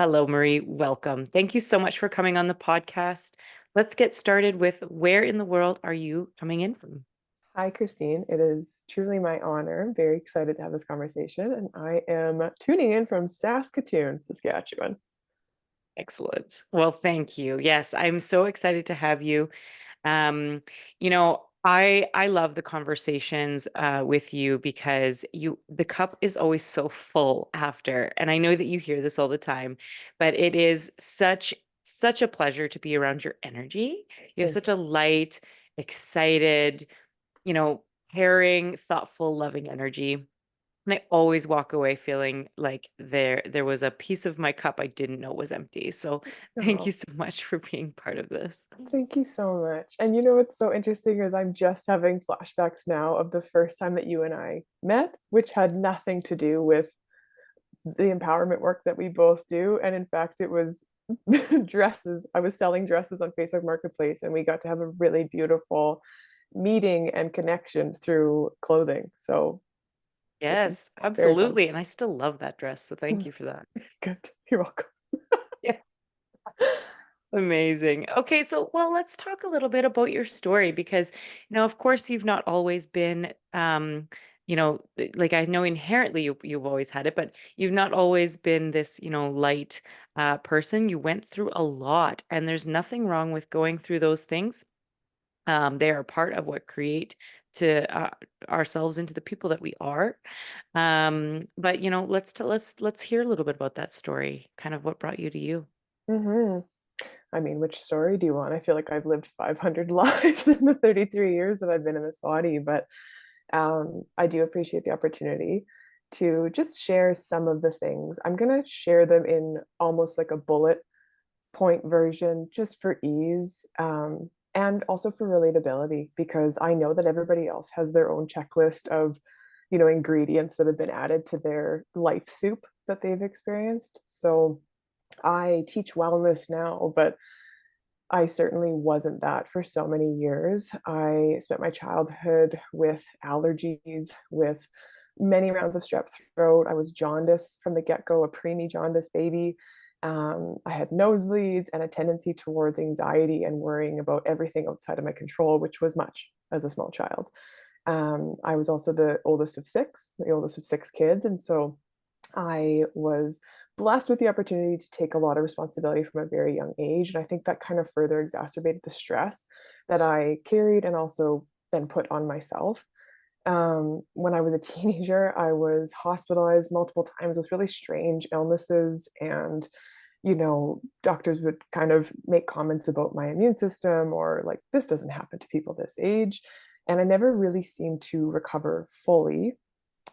Hello, Marie. Welcome. Thank you so much for coming on the podcast. Let's get started with where in the world are you coming in from? Hi, Christine. It is truly my honor. I'm very excited to have this conversation, and I am tuning in from Saskatoon, Saskatchewan. Excellent. Well, thank you. Yes, I'm so excited to have you. Um, I love the conversations with you because the cup is always so full after, and I know that you hear this all the time, but it is such a pleasure to be around your energy. You have Thank such you. a light, excited, you know, caring, thoughtful, loving energy. And I always walk away feeling like there was a piece of my cup I didn't know was empty. So thank you Oh, so much for being part of this. thank you so much. And you know what's so interesting is I'm just having flashbacks now of the first time that you and I met, which had nothing to do with the empowerment work that we both do. And in fact, it was dresses. I was selling dresses on Facebook Marketplace, and we got to have a really beautiful meeting and connection through clothing. So this is Yes, very fun. absolutely. And I still love that dress. So thank you for that. Good. You're welcome. Yeah. Amazing. Okay, so well, let's talk a little bit about your story because, of course, you've not always been, like I know inherently you've always had it, but you've not always been this, light person. You went through a lot, and there's nothing wrong with going through those things. They are part of what create to ourselves into the people that we are. But let's hear a little bit about that story. Kind of what brought you to you. hmm I mean, which story do you want? I feel like I've lived 500 lives in the 33 years that I've been in this body, but I do appreciate the opportunity to just share some of the things. I'm going to share them in almost like a bullet point version just for ease, and also for relatability, because I know that everybody else has their own checklist of, ingredients that have been added to their life soup that they've experienced. So I teach wellness now, but I certainly wasn't that for so many years. I spent my childhood with allergies, with many rounds of strep throat. I was jaundiced from the get go, a preemie jaundice baby. I had nosebleeds and a tendency towards anxiety and worrying about everything outside of my control, which was much as a small child. I was also the oldest of six kids. And so I was blessed with the opportunity to take a lot of responsibility from a very young age. And I think that kind of further exacerbated the stress that I carried and also then put on myself. When I was a teenager, I was hospitalized multiple times with really strange illnesses. And, doctors would kind of make comments about my immune system or like, this doesn't happen to people this age. And I never really seemed to recover fully.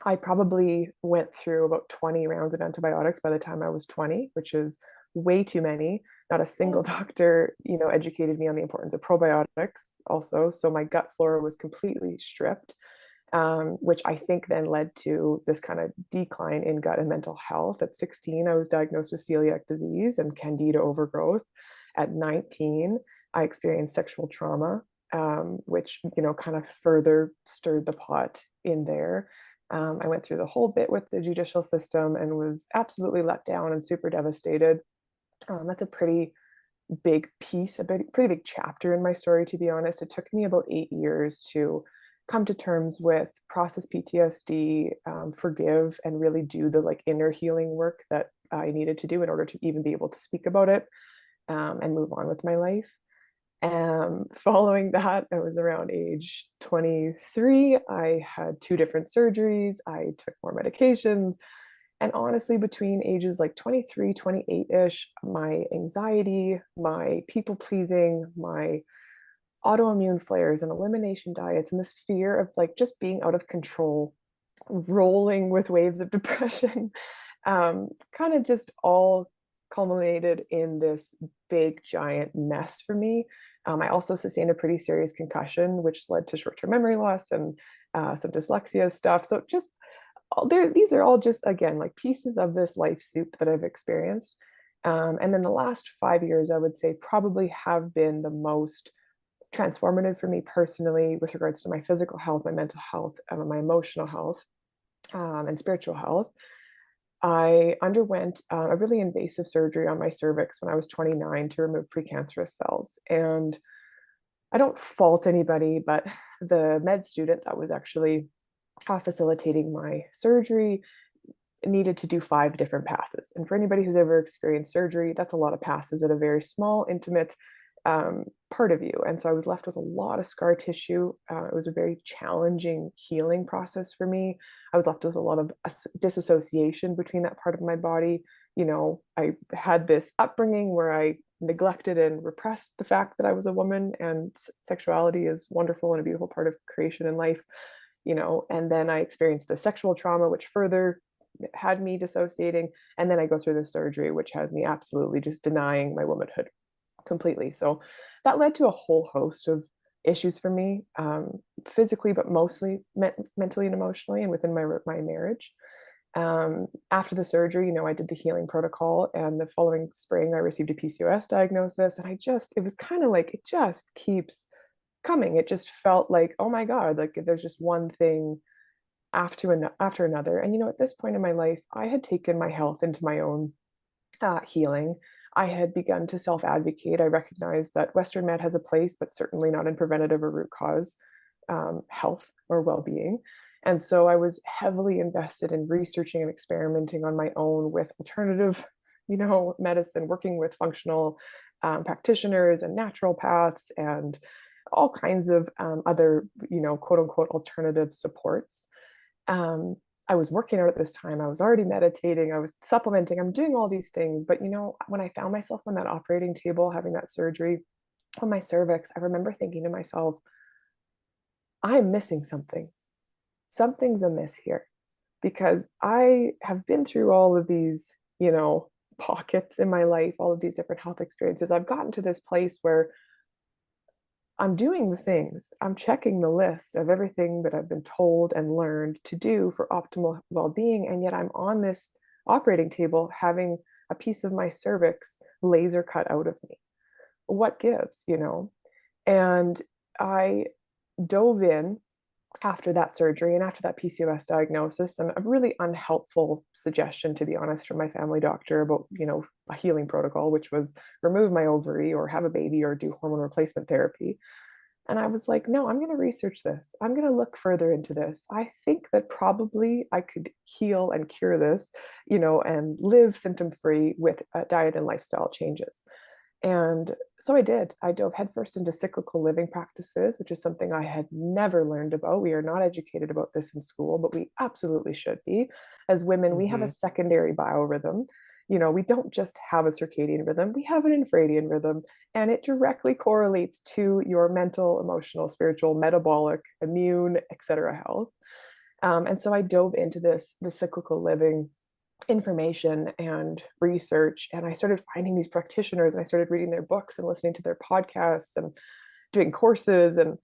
I probably went through about 20 rounds of antibiotics by the time I was 20, which is way too many. Not a single doctor, educated me on the importance of probiotics also. So my gut flora was completely stripped, which I think then led to this kind of decline in gut and mental health. At 16, I was diagnosed with celiac disease and candida overgrowth. At 19, I experienced sexual trauma, which, kind of further stirred the pot in there. I went through the whole bit with the judicial system and was absolutely let down and super devastated. That's a pretty big piece, pretty big chapter in my story, to be honest. It took me about 8 years to come to terms with, process PTSD, forgive, and really do the like inner healing work that I needed to do in order to even be able to speak about it, and move on with my life. Following that, I was around age 23. I had two different surgeries. I took more medications. And honestly, between ages like 23, 28-ish, my anxiety, my people pleasing, my autoimmune flares and elimination diets, and this fear of like just being out of control, rolling with waves of depression, kind of just all culminated in this big giant mess for me. I also sustained a pretty serious concussion, which led to short-term memory loss and some dyslexia stuff. So just these are all just again like pieces of this life soup that I've experienced. And then the last 5 years, I would say, probably have been the most transformative for me personally with regards to my physical health, my mental health, my emotional health, and spiritual health. I underwent a really invasive surgery on my cervix when I was 29 to remove precancerous cells. And I don't fault anybody, but the med student that was actually facilitating my surgery needed to do 5 different passes. And for anybody who's ever experienced surgery, that's a lot of passes at a very small, intimate part of you. And so I was left with a lot of scar tissue. It was a very challenging healing process for me. I was left with a lot of disassociation between that part of my body. You know, I had this upbringing where I neglected and repressed the fact that I was a woman, and sexuality is wonderful and a beautiful part of creation and life, you know. And then I experienced the sexual trauma, which further had me dissociating. And then I go through this surgery, which has me absolutely just denying my womanhood completely. So that led to a whole host of issues for me, physically, but mostly mentally and emotionally, and within my marriage. After the surgery, you know, I did the healing protocol, and the following spring, I received a PCOS diagnosis, and it was kind of like it just keeps coming. It just felt like, oh my God, like there's just one thing after another. And you know, at this point in my life, I had taken my health into my own healing. I had begun to self advocate. I recognized that Western med has a place, but certainly not in preventative or root cause health or well being. And so I was heavily invested in researching and experimenting on my own with alternative, you know, medicine, working with functional practitioners and naturopaths and all kinds of other, you know, quote unquote alternative supports. um, I was working out at this time. I was already meditating. I was supplementing. I'm doing all these things. But, you know, when I found myself on that operating table having that surgery on my cervix, I remember thinking to myself, I'm missing something. Something's amiss here, because I have been through all of these, you know, pockets in my life, all of these different health experiences. I've gotten to this place where I'm doing the things, I'm checking the list of everything that I've been told and learned to do for optimal well being. And yet I'm on this operating table having a piece of my cervix laser cut out of me. What gives, you know? And I dove in after that surgery and after that PCOS diagnosis, and a really unhelpful suggestion, to be honest, from my family doctor about, you know, a healing protocol, which was remove my ovary or have a baby or do hormone replacement therapy. And I was like, no, I'm going to research this. I'm going to look further into this. I think that probably I could heal and cure this, you know, and live symptom free with diet and lifestyle changes. And so I did. I dove headfirst into cyclical living practices, which is something I had never learned about. We are not educated about this in school, but we absolutely should be. As women, we have a Mhm. secondary biorhythm. You know, we don't just have a circadian rhythm, we have an infradian rhythm, and it directly correlates to your mental, emotional, spiritual, metabolic, immune, etc. health. And so I dove into the cyclical living information and research, and I started finding these practitioners, and I started reading their books and listening to their podcasts and doing courses. And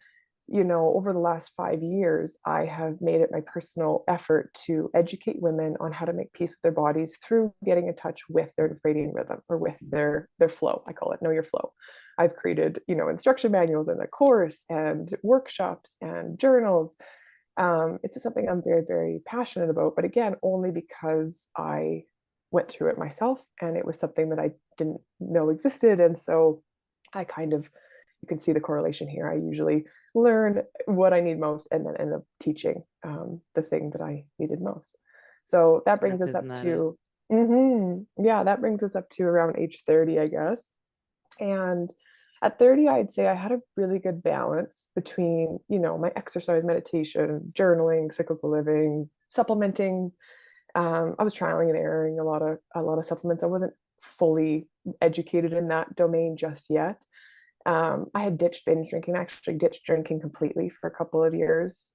you know, over the last 5 years, I have made it my personal effort to educate women on how to make peace with their bodies through getting in touch with their infradian rhythm, or with their flow. I call it know your flow. I've created, you know, instruction manuals and a course and workshops and journals. It's just something I'm very, very passionate about. But again, only because I went through it myself, and it was something that I didn't know existed. And so I kind of, you can see the correlation here. I usually learn what I need most and then end up teaching the thing that I needed most. So that brings us Isn't up that it? to, yeah, that brings us up to around age 30, I guess. And at 30, I'd say I had a really good balance between, you know, my exercise, meditation, journaling, cyclical living, supplementing. I was trialing and erroring a lot of supplements. I wasn't fully educated in that domain just yet. I had ditched binge drinking, actually ditched drinking completely for a couple of years,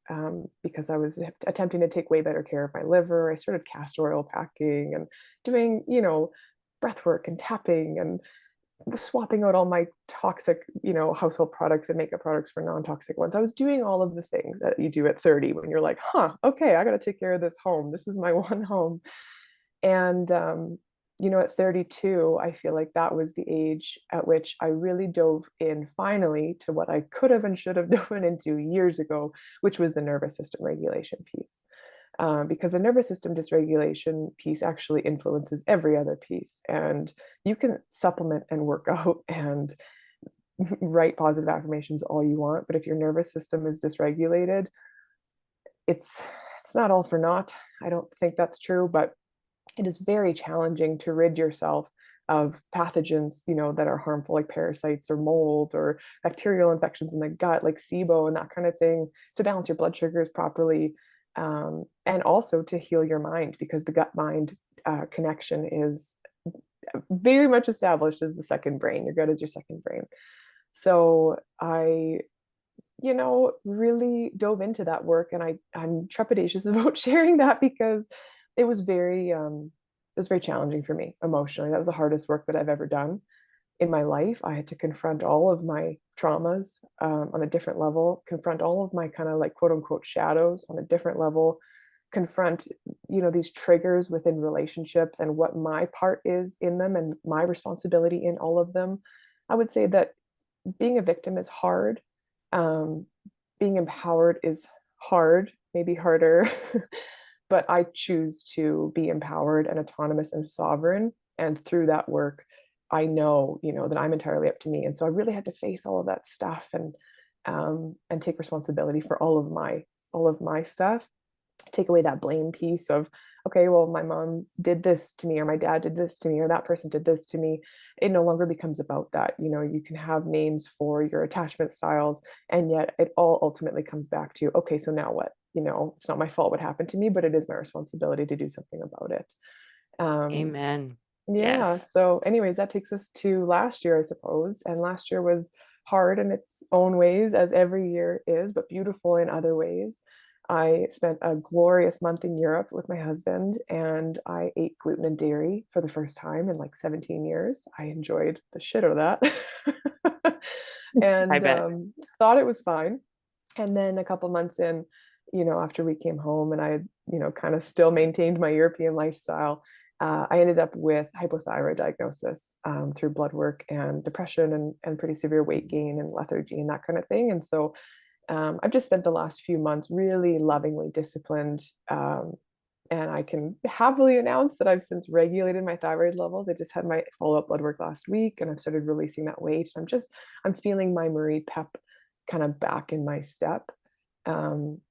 because I was attempting to take way better care of my liver. I started castor oil packing and doing, you know, breath work and tapping, and swapping out all my toxic, you know, household products and makeup products for non-toxic ones. I was doing all of the things that you do at 30 when you're like, huh, okay, I got to take care of this home. This is my one home. And you know, at 32, I feel like that was the age at which I really dove in finally to what I could have and should have dove into years ago, which was the nervous system regulation piece. because the nervous system dysregulation piece actually influences every other piece. And you can supplement and work out and write positive affirmations all you want, but if your nervous system is dysregulated, it's it's not all for naught. I don't think that's true, but it is very challenging to rid yourself of pathogens, that are harmful, like parasites or mold or bacterial infections in the gut, like SIBO and that kind of thing, to balance your blood sugars properly, and also to heal your mind, because the gut mind connection is very much established as the second brain. Your gut is your second brain. So I really dove into that work, and I'm trepidatious about sharing that because it was very challenging for me emotionally. That was the hardest work that I've ever done in my life. I had to confront all of my traumas on a different level, confront all of my kind of like quote unquote shadows on a different level, confront these triggers within relationships and what my part is in them and my responsibility in all of them. I would say that being a victim is hard. um, Being empowered is hard, maybe harder, but I choose to be empowered and autonomous and sovereign. And through that work, I know, that I'm entirely up to me. And so I really had to face all of that stuff, and take responsibility for all of my stuff, take away that blame piece of, okay, well, my mom did this to me, or my dad did this to me, or that person did this to me. It no longer becomes about that. You can have names for your attachment styles, and yet it all ultimately comes back to, okay, so now what? It's not my fault what happened to me, but it is my responsibility to do something about it. um Amen. yeah, Yes. so anyways, that takes us to last year, I suppose. And last year was hard in its own ways, as every year is, but beautiful in other ways. I spent a glorious month in Europe with my husband, and I ate gluten and dairy for the first time in like 17 years. I enjoyed the shit out of that. I And bet. thought it was fine. And then a couple months in, after we came home and I had, kind of still maintained my European lifestyle, I ended up with hypothyroid diagnosis, through blood work, and depression, and pretty severe weight gain and lethargy and that kind of thing. And so I've just spent the last few months really lovingly disciplined. And I can happily announce that I've since regulated my thyroid levels. I just had my follow-up blood work last week, and I've started releasing that weight. I'm feeling my Marie Pep kind of back in my step.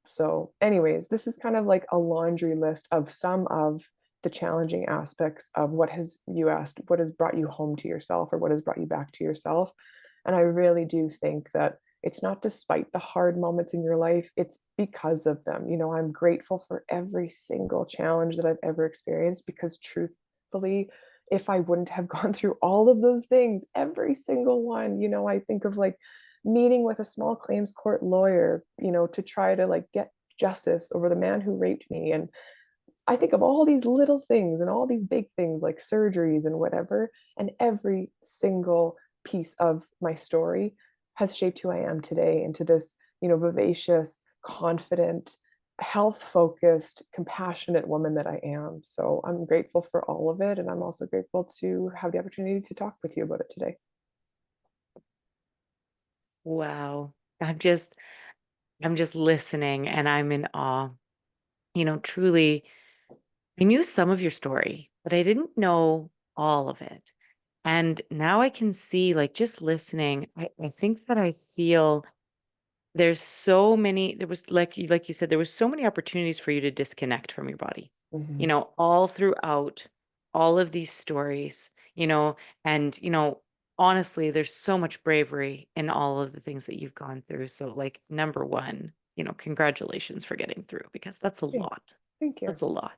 So anyways, this is kind of like a laundry list of some of the challenging aspects of you asked, what has brought you home to yourself, or what has brought you back to yourself. And I really do think that it's not despite the hard moments in your life, it's because of them. I'm grateful for every single challenge that I've ever experienced, because truthfully, if I wouldn't have gone through all of those things, every single one, I think of like meeting with a small claims court lawyer, to try to like get justice over the man who raped me. And I think of all these little things and all these big things like surgeries and whatever, and every single piece of my story has shaped who I am today into this, vivacious, confident, health focused, compassionate woman that I am. So I'm grateful for all of it. And I'm also grateful to have the opportunity to talk with you about it today. Wow. I'm just listening and I'm in awe. Truly, I knew some of your story, but I didn't know all of it. And now I can see, like, just listening, I think that I feel there was like you said, there was so many opportunities for you to disconnect from your body, Mhm. all throughout all of these stories, and, honestly, there's so much bravery in all of the things that you've gone through. So, like, number one, congratulations for getting through, because that's a Thanks. lot. Thank you. That's a lot.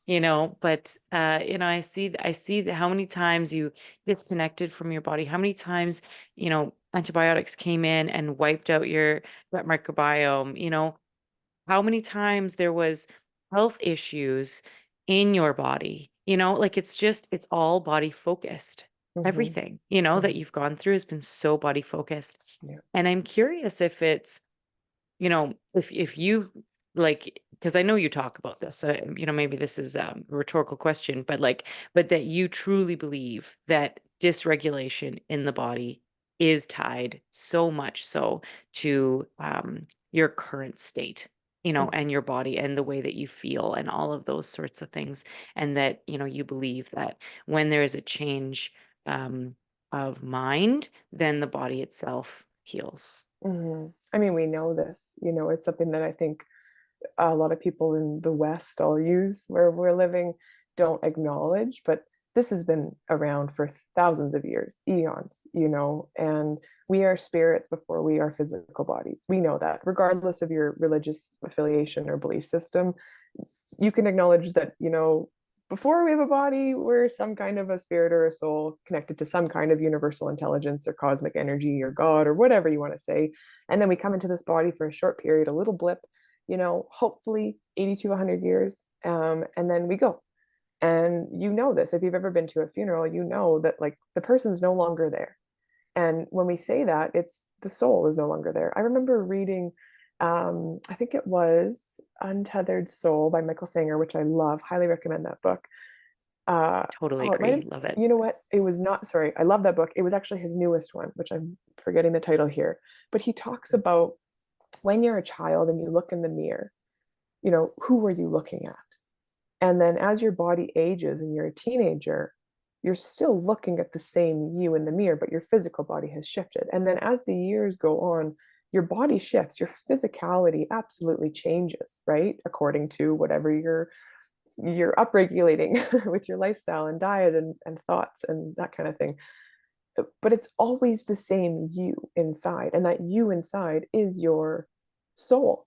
But I see how many times you disconnected from your body, how many times, antibiotics came in and wiped out your gut microbiome, how many times there was health issues in your body, like, it's all body focused. Mhm. Everything, that Mhm. you've gone through has been so body focused. Yeah. And I'm curious if it's, if you've, like, because I know you talk about this, maybe this is a rhetorical question, but, like, but that you truly believe that dysregulation in the body is tied so much so to your current state. Mhm. and your body and the way that you feel and all of those sorts of things. And that, you believe that when there is a change um, of mind, then the body itself heals. Mhm. I mean, we know this, it's something that I think a lot of people in the West, I'll use where we're living, don't acknowledge, but this has been around for thousands of years, eons, and we are spirits before we are physical bodies. We know that, regardless of your religious affiliation or belief system, you can acknowledge that, before we have a body, we're some kind of a spirit or a soul connected to some kind of universal intelligence or cosmic energy or God or whatever you want to say. And then we come into this body for a short period, a little blip, hopefully 80 to 100 years. And then we go. And you know this, if you've ever been to a funeral, you know that like the person's no longer there. And when we say that, it's the soul is no longer there. I remember reading, I think it was Untethered Soul by Michael Sanger, which I love, highly recommend that book. Totally Oh, it might agree. have, Love it. you know what? It was not, sorry, I love that book. It was actually his newest one, which I'm forgetting the title here. But he talks about when you're a child and you look in the mirror, who are you looking at? And then as your body ages and you're a teenager, you're still looking at the same you in the mirror, but your physical body has shifted. And then as the years go on, your body shifts, your physicality absolutely changes, right? According to whatever you're upregulating with your lifestyle and diet and thoughts and that kind of thing. But it's always the same you inside, and that you inside is your soul.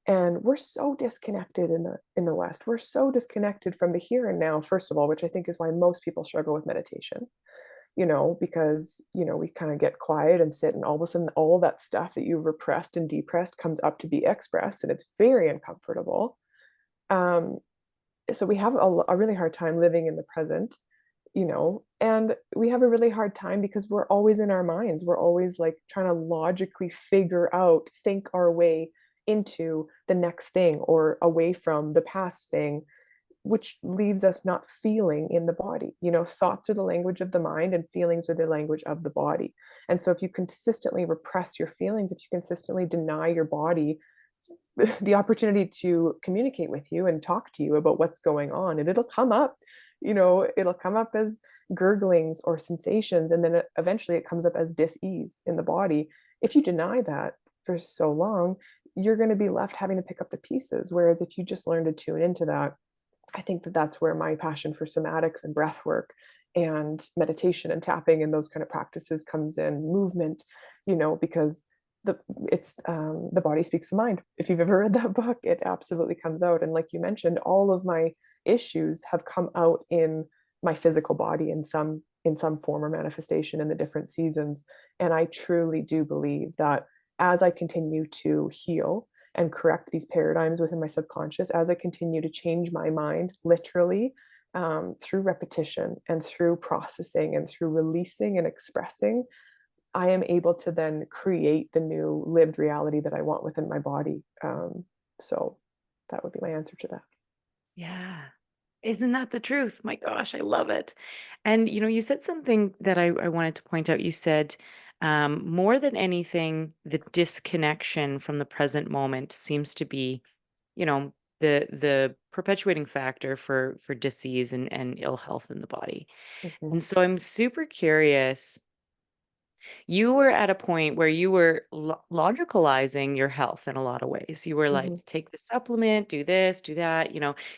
And we're so disconnected in the West. We're so disconnected from the here and now, first of all, which I think is why most people struggle with meditation, because we kind of get quiet and sit, and all of a sudden all that stuff that you've repressed and depressed comes up to be expressed, and it's very uncomfortable. um, so we have a really hard time living in the present, and we have a really hard time because we're always in our minds. We're always like trying to logically think our way into the next thing or away from the past thing, which leaves us not feeling in the body. Thoughts are the language of the mind and feelings are the language of the body. And so if you consistently repress your feelings, if you consistently deny your body the opportunity to communicate with you and talk to you about what's going on, and it'll come up as gurglings or sensations, and then eventually it comes up as dis-ease in the body. If you deny that for so long, you're going to be left having to pick up the pieces, whereas if you just learn to tune into that, I think that that's where my passion for somatics and breath work and meditation and tapping and those kind of practices comes in. Movement, because the the body speaks the mind. If you've ever read that book, it absolutely comes out. And like you mentioned, all of my issues have come out in my physical body in some form or manifestation in the different seasons. And I truly do believe that as I continue to heal and correct these paradigms within my subconscious, as I continue to change my mind, literally, through repetition and through processing and through releasing and expressing, I am able to then create the new lived reality that I want within my body. So that would be my answer to that. Yeah. Isn't that the truth? My gosh, I love it. And you said something that I wanted to point out. You said, more than anything, the disconnection from the present moment seems to be, you know, the perpetuating factor for disease and ill health in the body. Mhm, And so I'm super curious. You were at a point where you were logicalizing your health in a lot of ways. You were like, mhm, take the supplement, do this, do that.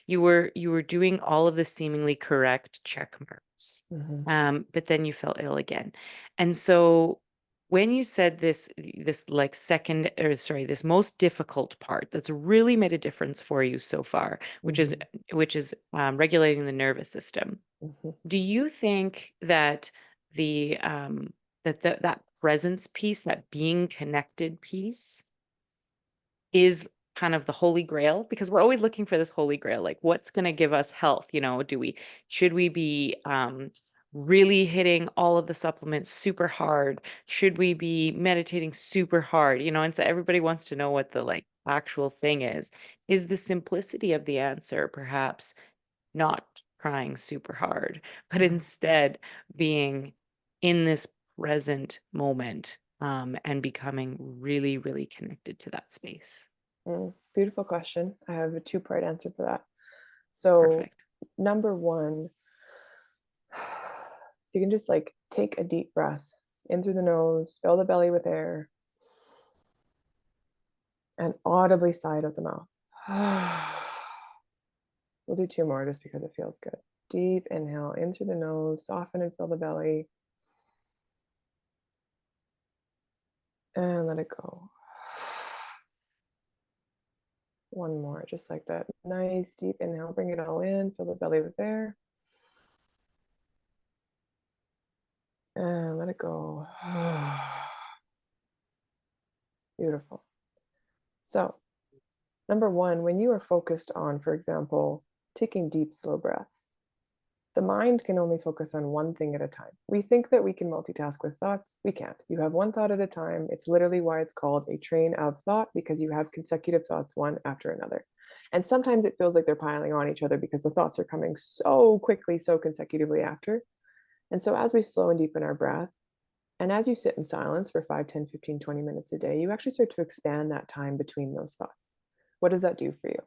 You were doing all of the seemingly correct check marks. mhm, But then you fell ill again. And so when you said this like second, or sorry, this most difficult part that's really made a difference for you so far, which is mhm, which is regulating the nervous system. mhm, Do you think that that presence piece, that being connected piece, is kind of the holy grail? Because we're always looking for this holy grail, like what's going to give us health? Should we be really hitting all of the supplements super hard? Should we be meditating super hard? And so everybody wants to know what the like actual thing is. Is the simplicity of the answer perhaps not trying super hard, but mhm. instead being in this present moment, and becoming really, really connected to that space? Mm. Beautiful question. I have a two-part answer for that. So, Perfect. number one, you can just like take a deep breath in through the nose, fill the belly with air, and audibly sigh out of the mouth. We'll do two more just because it feels good. Deep inhale in through the nose, soften and fill the belly, and let it go. One more, just like that. Nice deep inhale, bring it all in, fill the belly with air, and let it go. Beautiful. So, number one, when you are focused on, for example, taking deep, slow breaths, the mind can only focus on one thing at a time. We think that we can multitask with thoughts. We can't. You have one thought at a time. It's literally why it's called a train of thought, because you have consecutive thoughts one after another. And sometimes it feels like they're piling on each other because the thoughts are coming so quickly, so consecutively after. And so as we slow and deepen our breath, and as you sit in silence for 5, 10, 15, 20 minutes a day, you actually start to expand that time between those thoughts. What does that do for you?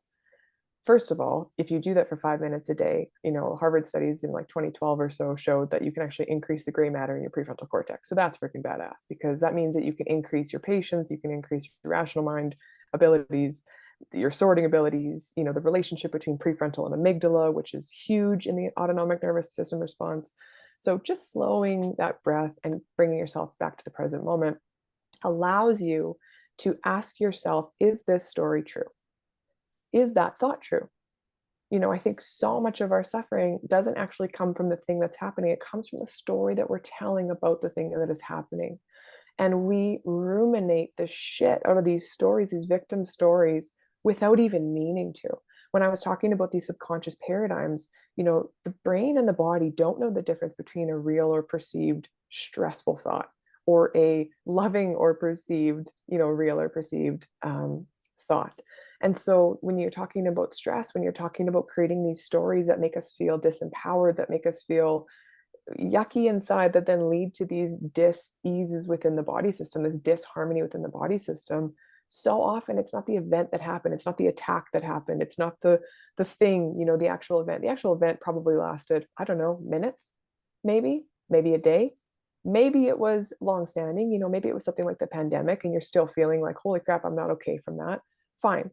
First of all, if you do that for 5 minutes a day, Harvard studies in like 2012 or so showed that you can actually increase the gray matter in your prefrontal cortex. So that's freaking badass, because that means that you can increase your patience, you can increase your rational mind abilities, your sorting abilities, the relationship between prefrontal and amygdala, which is huge in the autonomic nervous system response. So just slowing that breath and bringing yourself back to the present moment allows you to ask yourself, is this story true? Is that thought true? I think so much of our suffering doesn't actually come from the thing that's happening. It comes from the story that we're telling about the thing that is happening. And we ruminate the shit out of these stories, these victim stories, without even meaning to. When I was talking about these subconscious paradigms, the brain and the body don't know the difference between a real or perceived stressful thought or a loving or perceived, real or perceived thought. And so when you're talking about stress, when you're talking about creating these stories that make us feel disempowered, that make us feel yucky inside, that then lead to these dis-eases within the body system, this disharmony within the body system, so often it's not the event that happened, it's not the attack that happened, it's not the thing, the actual event. The actual event probably lasted, I don't know, minutes, maybe a day. Maybe it was long standing, maybe it was something like the pandemic and you're still feeling like, holy crap, I'm not okay from that. Fine.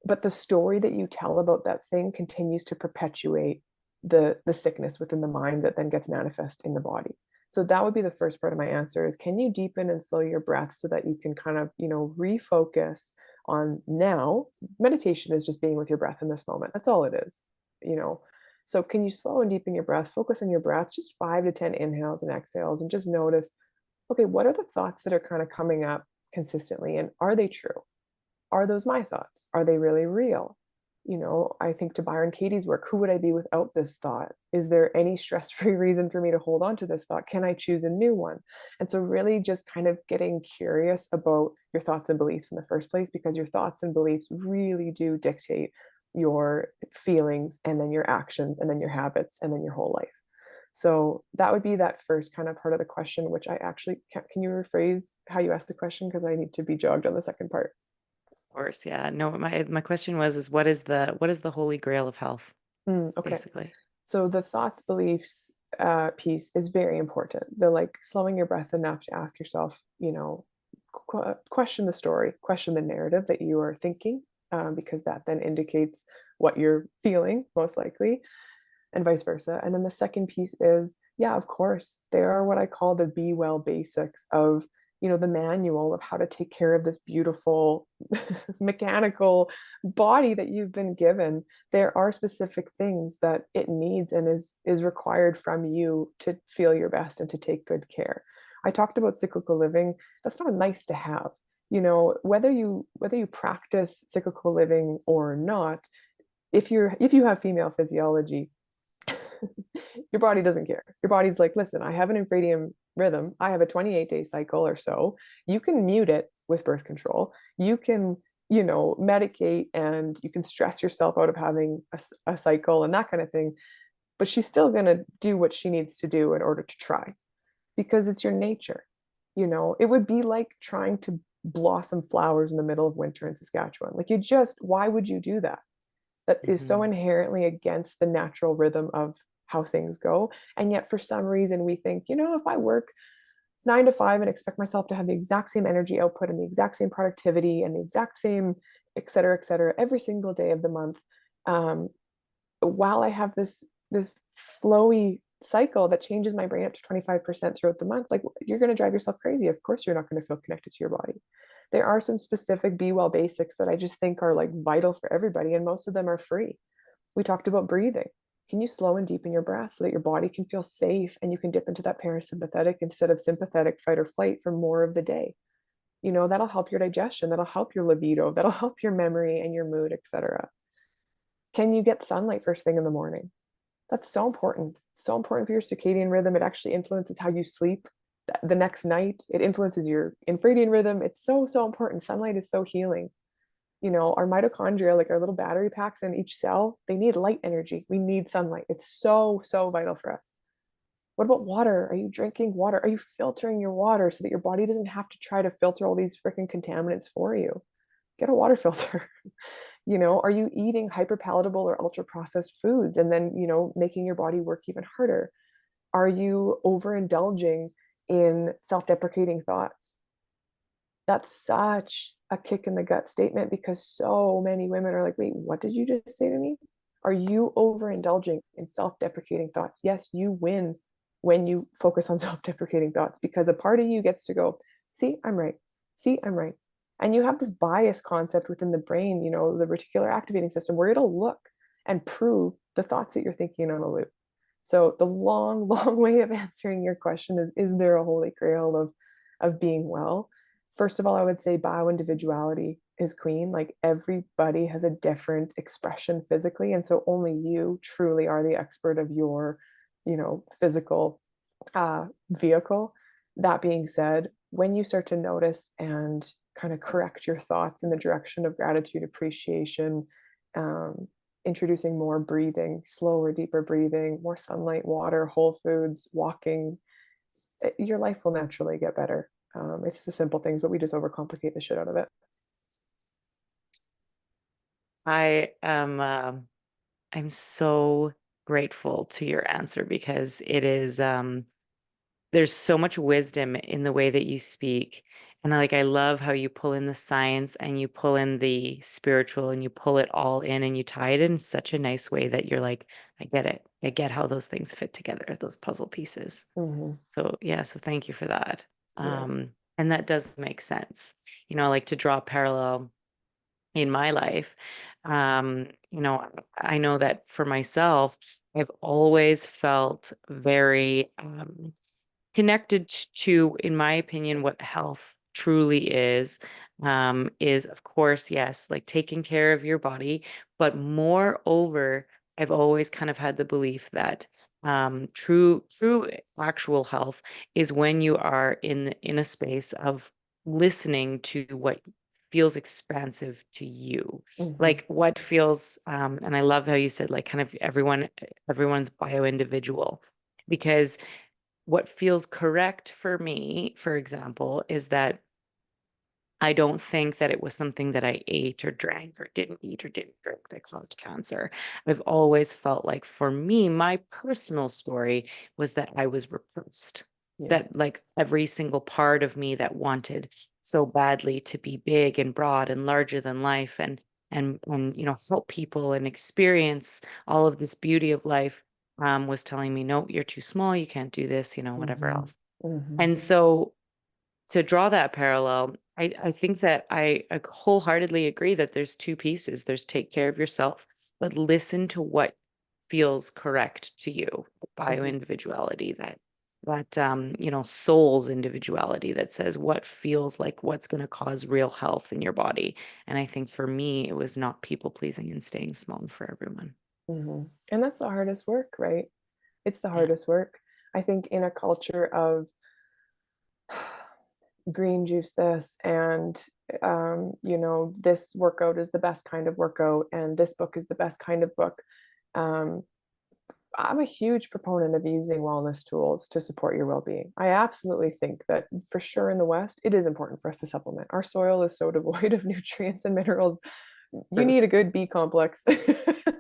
But the story that you tell about that thing continues to perpetuate the sickness within the mind that then gets manifest in the body. So that would be the first part of my answer is, can you deepen and slow your breath so that you can kind of, refocus on now? Meditation is just being with your breath in this moment. That's all it is, you know. So can you slow and deepen your breath, focus on your breath, just 5 to 10 inhales and exhales, and just notice, okay, what are the thoughts that are kind of coming up consistently, and are they true? Are those my thoughts? Are they really real? I think to Byron Katie's work, who would I be without this thought? Is there any stress-free reason for me to hold on to this thought? Can I choose a new one? And so really just kind of getting curious about your thoughts and beliefs in the first place, because your thoughts and beliefs really do dictate your feelings and then your actions and then your habits and then your whole life. So that would be that first kind of part of the question, which I actually can you rephrase how you asked the question? Because I need to be jogged on the second part. Course, yeah. No, my question was is what is the holy grail of health, Okay. basically? So the thoughts, beliefs piece is very important. The like slowing your breath enough to ask yourself, question the story, question the narrative that you are thinking, because that then indicates what you're feeling, most likely, and vice versa. And then the second piece is, yeah, of course, there are what I call the be well basics of, the manual of how to take care of this beautiful mechanical body that you've been given. There are specific things that it needs and is required from you to feel your best and to take good care. I talked about cyclical living. That's not a nice to have. Whether you practice cyclical living or not, if you have female physiology, your body doesn't care. Your body's like, listen, I have an infradian rhythm. I have a 28-day cycle or so. You can mute it with birth control. You can, medicate, and you can stress yourself out of having a cycle and that kind of thing. But she's still going to do what she needs to do in order to try, because it's your nature. It would be like trying to blossom flowers in the middle of winter in Saskatchewan. Like, you just, why would you do that? That is so Mhm. inherently against the natural rhythm of how things go. And yet, for some reason, we think, if I work 9 to 5 and expect myself to have the exact same energy output and the exact same productivity and the exact same, et cetera, every single day of the month, um, while I have this flowy cycle that changes my brain up to 25% throughout the month, like, you're going to drive yourself crazy. Of course, you're not going to feel connected to your body. There are some specific Be Well basics that I just think are like vital for everybody, and most of them are free. We talked about breathing. Can you slow and deepen your breath so that your body can feel safe and you can dip into that parasympathetic instead of sympathetic fight or flight for more of the day? That'll help your digestion, that'll help your libido, that'll help your memory and your mood, etc. Can you get sunlight first thing in the morning? That's so important. So important for your circadian rhythm. It actually influences how you sleep the next night. It influences your infradian rhythm. It's so, so important. Sunlight is so healing. Our mitochondria, like our little battery packs in each cell, they need light energy. We need sunlight. It's so, so vital for us. What about water? Are you drinking water? Are you filtering your water so that your body doesn't have to try to filter all these freaking contaminants for you? Get a water filter. Are you eating hyper palatable or ultra processed foods and then, making your body work even harder? Are you overindulging in self deprecating thoughts? That's such a kick in the gut statement because so many women are like, wait, what did you just say to me? Are you overindulging in self deprecating thoughts? Yes, you win when you focus on self deprecating thoughts because a part of you gets to go, see, I'm right. See, I'm right. And you have this bias concept within the brain, the reticular activating system, where it'll look and prove the thoughts that you're thinking on a loop. So the long, long way of answering your question is there a holy grail of being well? First of all, I would say bioindividuality is queen. Like, everybody has a different expression physically. And so only you truly are the expert of your, physical vehicle. That being said, when you start to notice and kind of correct your thoughts in the direction of gratitude, appreciation, um, introducing more breathing, slower, deeper breathing, more sunlight, water, whole foods, walking, your life will naturally get better. It's the simple things, but we just overcomplicate the shit out of it. I am I'm so grateful to your answer because it is there's so much wisdom in the way that you speak. And I love how you pull in the science and you pull in the spiritual and you pull it all in and you tie it in such a nice way that you're like, I get it. I get how those things fit together, those puzzle pieces. Mm-hmm. So yeah, so thank you for that. Yeah. And that does make sense. I like to draw a parallel in my life. I know that for myself, I've always felt very connected to, in my opinion, what health truly is of course, yes, like taking care of your body, but moreover, I've always kind of had the belief that true actual health is when you are in a space of listening to what feels expansive to you, Mm-hmm. like what feels and I love how you said like kind of everyone's bio individual, because what feels correct for me, for example, is that I don't think that it was something that I ate or drank or didn't eat or didn't drink that caused cancer. I've always felt like for me, my personal story was that I was repressed, Yeah. that like every single part of me that wanted so badly to be big and broad and larger than life and help people and experience all of this beauty of life was telling me, no, you're too small, you can't do this, whatever Mm-hmm. else. Mm-hmm. And so to draw that parallel, I think that I wholeheartedly agree that there's two pieces. There's take care of yourself, but listen to what feels correct to you. Bio Mm-hmm. individuality, that soul's individuality that says what feels like what's going to cause real health in your body. And I think for me, it was not people pleasing and staying small for everyone. Mm-hmm. And that's the hardest work, right? It's the Yeah. hardest work. I think in a culture of green juice this and this workout is the best kind of workout and this book is the best kind of book. um, I'm a huge proponent of using wellness tools to support your well-being. I absolutely think that for sure in the West, it is important for us to supplement. Our soil is so devoid of nutrients and minerals. You need a Truth. good B complex,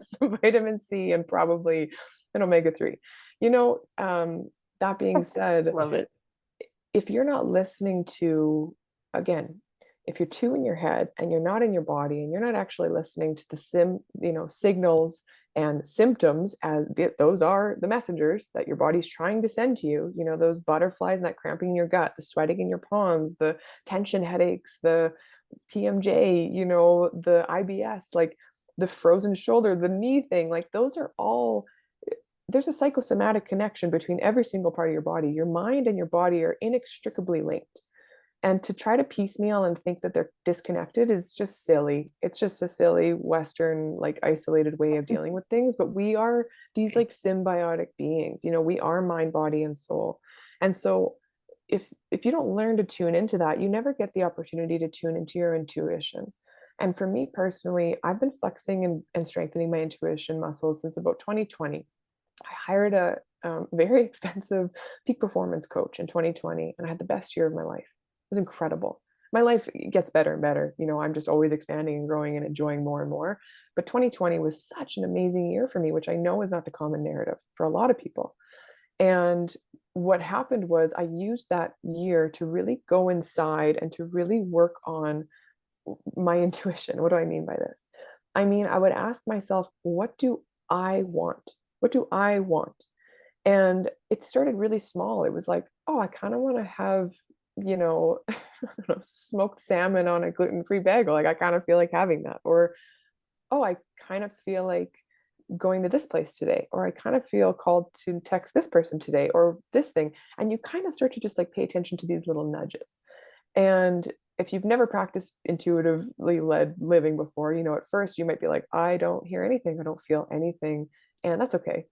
some vitamin C, and probably an omega-3. You know, that being said, Love it. if you're not listening to, again, if you're too in your head and you're not in your body and you're not actually listening to the signals and symptoms, as those are the messengers that your body's trying to send to you, those butterflies and that cramping in your gut, the sweating in your palms, the tension headaches, the TMJ, the IBS, like the frozen shoulder, the knee thing, like those are all, there's a psychosomatic connection between every single part of your body. Your mind and your body are inextricably linked. And to try to piecemeal and think that they're disconnected is just silly. It's just a silly Western, like isolated way of dealing with things. But we are these like symbiotic beings. We are mind, body, and soul. And so if you don't learn to tune into that, you never get the opportunity to tune into your intuition. And for me personally, I've been flexing and strengthening my intuition muscles since about 2020. I hired a very expensive peak performance coach in 2020, and I had the best year of my life. It was incredible. My life gets better and better. I'm just always expanding and growing and enjoying more and more. But 2020 was such an amazing year for me, which I know is not the common narrative for a lot of people. And what happened was I used that year to really go inside and to really work on my intuition. What do I mean by this? I mean, I would ask myself, what do I want? What do I want? And it started really small. It was like, oh, I kind of want to have, I don't know, smoked salmon on a gluten-free bagel. Like I kind of feel like having that. Or, oh, I kind of feel like going to this place today, or I kind of feel called to text this person today, or this thing. And you kind of start to just like pay attention to these little nudges. And if you've never practiced intuitively led living before, at first you might be like, I don't hear anything, I don't feel anything. And that's okay.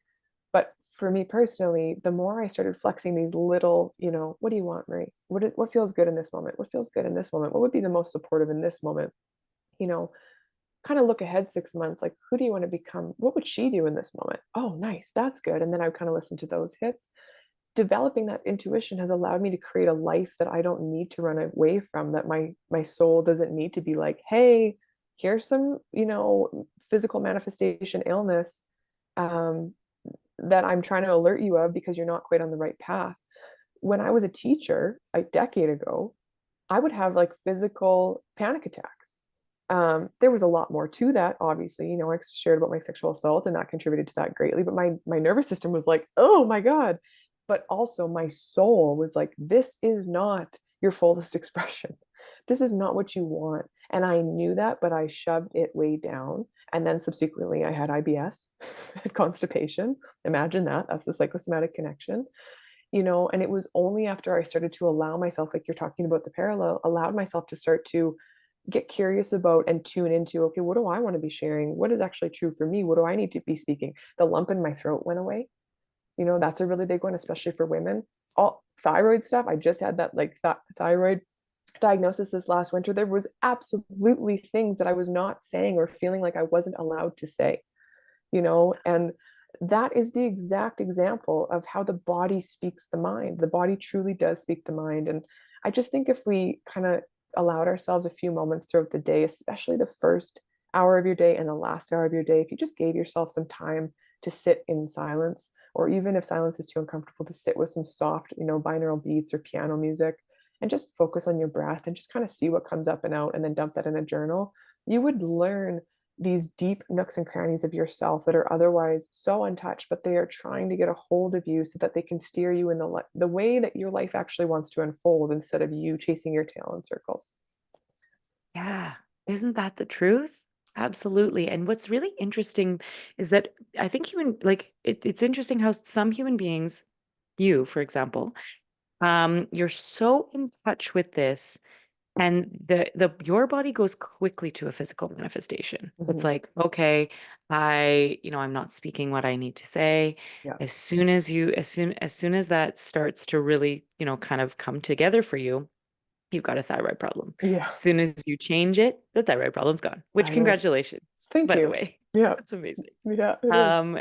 But for me personally, the more I started flexing these little, what do you want, Marie? What feels good in this moment? What feels good in this moment? What would be the most supportive in this moment? You know, kind of look ahead 6 months, like who do you want to become? What would she do in this moment? Oh, nice, that's good. And then I would kind of listen to those hits. Developing that intuition has allowed me to create a life that I don't need to run away from, that my soul doesn't need to be like, hey, here's some, physical manifestation illness um, that I'm trying to alert you of because you're not quite on the right path. When I was a teacher a decade ago, I would have like physical panic attacks. There was a lot more to that, obviously. I shared about my sexual assault, and that contributed to that greatly. But my nervous system was like, oh my God. But also my soul was like, this is not your fullest expression. This is not what you want. And I knew that, but I shoved it way down. And then subsequently, I had IBS, had constipation. Imagine that. That's the psychosomatic connection. And it was only after I started to allow myself, like you're talking about the parallel, allowed myself to start to get curious about and tune into, okay, what do I want to be sharing? What is actually true for me? What do I need to be speaking? The lump in my throat went away. That's a really big one, especially for women. All thyroid stuff. I just had that like thyroid diagnosis this last winter. There was absolutely things that I was not saying or feeling like I wasn't allowed to say, and that is the exact example of how the body speaks the mind. The body truly does speak the mind. And I just think if we kind of allowed ourselves a few moments throughout the day, especially the first hour of your day and the last hour of your day, if you just gave yourself some time to sit in silence, or even if silence is too uncomfortable, to sit with some soft, binaural beats or piano music and just focus on your breath and just kind of see what comes up and out and then dump that in a journal, you would learn these deep nooks and crannies of yourself that are otherwise so untouched, but they are trying to get a hold of you so that they can steer you in the way that your life actually wants to unfold instead of you chasing your tail in circles. Yeah. Isn't that the truth? Absolutely. And what's really interesting is that I think it's interesting how some human beings, you, for example, you're so in touch with this, and the your body goes quickly to a physical manifestation. It's Mm-hmm. like, okay, I'm not speaking what I need to say. Yeah. As soon as that starts to really, kind of come together for you, you've got a thyroid problem. Yeah. As soon as you change it, the thyroid problem's gone, which I know. congratulations, Thank by the you. way. Yeah. That's amazing. Yeah, it is. Um,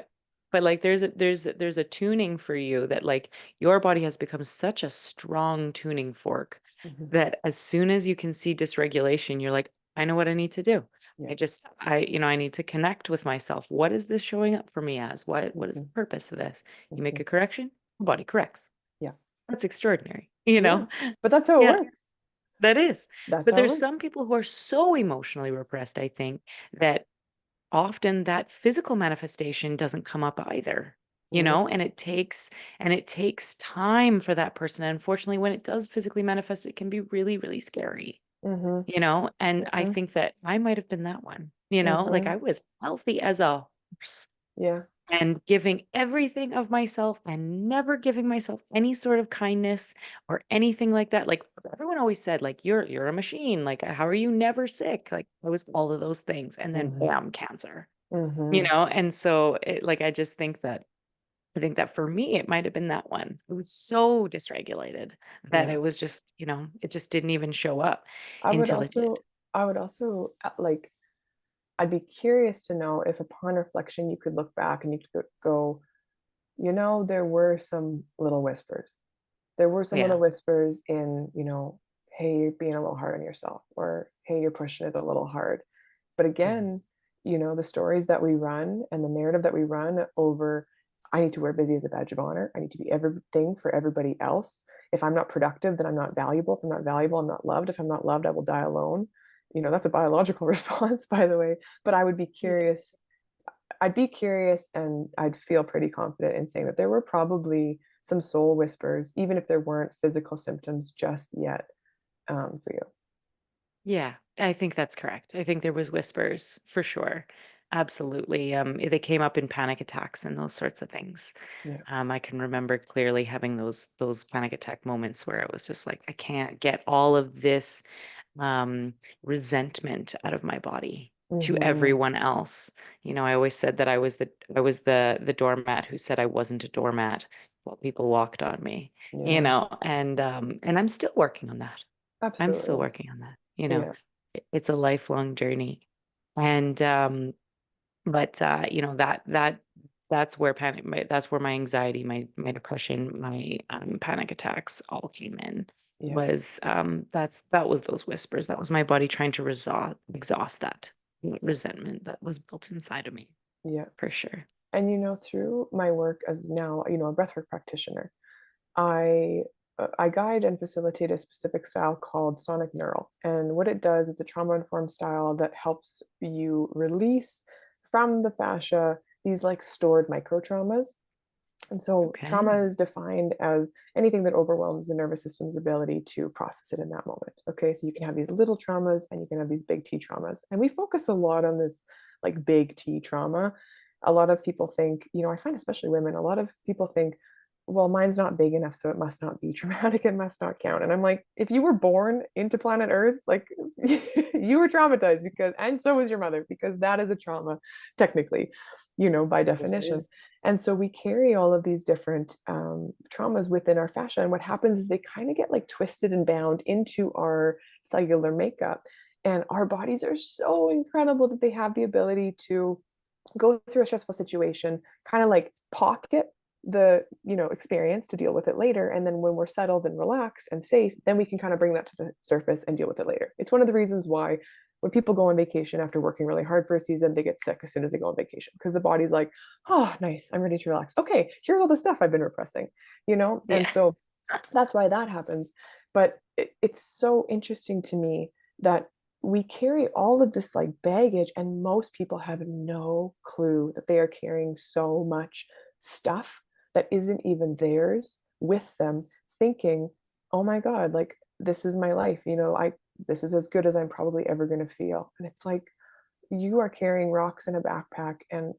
But like there's a tuning for you that like your body has become such a strong tuning fork Mhm. that as soon as you can see dysregulation, you're like, I know what I need to do. Yeah. I need to connect with myself. What is this showing up for me as? What is Mhm. the purpose of this? You make Mhm. a correction, the body corrects. Yeah. That's extraordinary, you Yeah. know? But that's how it Yeah, works. that is. That's But how it there's works. some people who are so emotionally repressed, I think, that often that physical manifestation doesn't come up either, Yeah. and it takes time for that person. And unfortunately, when it does physically manifest, it can be really, really scary, Mhm. and I Mhm. think that I might have been that one, like Mhm. I was healthy as a horse Yeah. and giving everything of myself and never giving myself any sort of kindness or anything like that. Like everyone always said, like, you're a machine. Like, how are you never sick? Like I was all of those things. And then Mhm. bam, cancer. Mhm. And so like I just think that for me it might have been that one. It was so dysregulated that Yeah. it was just, it just didn't even show up I would until it did. also I would also like I'd be curious to know if upon reflection you could look back and you could go, there were some little whispers. There were some little Yeah. whispers in, hey, you're being a little hard on yourself, or hey, you're pushing it a little hard. But Mhm. again, the stories that we run and the narrative that we run over, I need to wear busy as a badge of honor. I need to be everything for everybody else. If I'm not productive, then I'm not valuable. If I'm not valuable, I'm not loved. If I'm not loved, I will die alone. That's a biological response, by the way. But I would be Yeah. curious. I'd be curious and I'd feel pretty confident in saying that there were probably some soul whispers, even if there weren't physical symptoms just yet, for you. Yeah, I think that's correct. I think there was whispers for sure. Absolutely. They came up in panic attacks and those sorts of things. Yeah. I can remember clearly having those panic attack moments where it was just like I can't get all of this um, resentment out of my body to Hmm. everyone else. I always said that I was the doormat who said I wasn't a doormat while people walked on me. Yeah. And I'm still working on that. I'm still Absolutely. working on that. Yeah. It's a lifelong journey. And but that's where my anxiety, my depression, my panic attacks all came in. Yeah. Was that was those whispers. That was my body trying to exhaust that resentment that was built inside of me, Yeah. for sure. And through my work as now, a breathwork practitioner, I I guide and facilitate a specific style called sonic neural. And what it does, it's a trauma-informed style that helps you release from the fascia these like stored micro traumas. And so trauma Okay. is defined as anything that overwhelms the nervous system's ability to process it in that moment. Okay, so you can have these little traumas and you can have these big T traumas. And we focus a lot on this like big T trauma. A lot of people think, I find especially women, a lot of people think, well, mine's not big enough, so it must not be traumatic, it must not count. And I'm like, if you were born into planet Earth, like you were traumatized because, and so was your mother, because that is a trauma, technically, by Yes, it definition. is. And so we carry all of these different traumas within our fascia. And what happens is they kind of get like twisted and bound into our cellular makeup. And our bodies are so incredible that they have the ability to go through a stressful situation, kind of like pocket the experience to deal with it later, and then when we're settled and relaxed and safe, then we can kind of bring that to the surface and deal with it later. It's one of the reasons why when people go on vacation after working really hard for a season, they get sick as soon as they go on vacation because the body's like, oh nice, I'm ready to relax. Okay, here's all the stuff I've been repressing. And Yeah. so that's why that happens. But it's so interesting to me that we carry all of this like baggage, and most people have no clue that they are carrying so much stuff that isn't even theirs with them, thinking, oh my God, like this is my life, this is as good as I'm probably ever going to feel. And it's like, you are carrying rocks in a backpack. And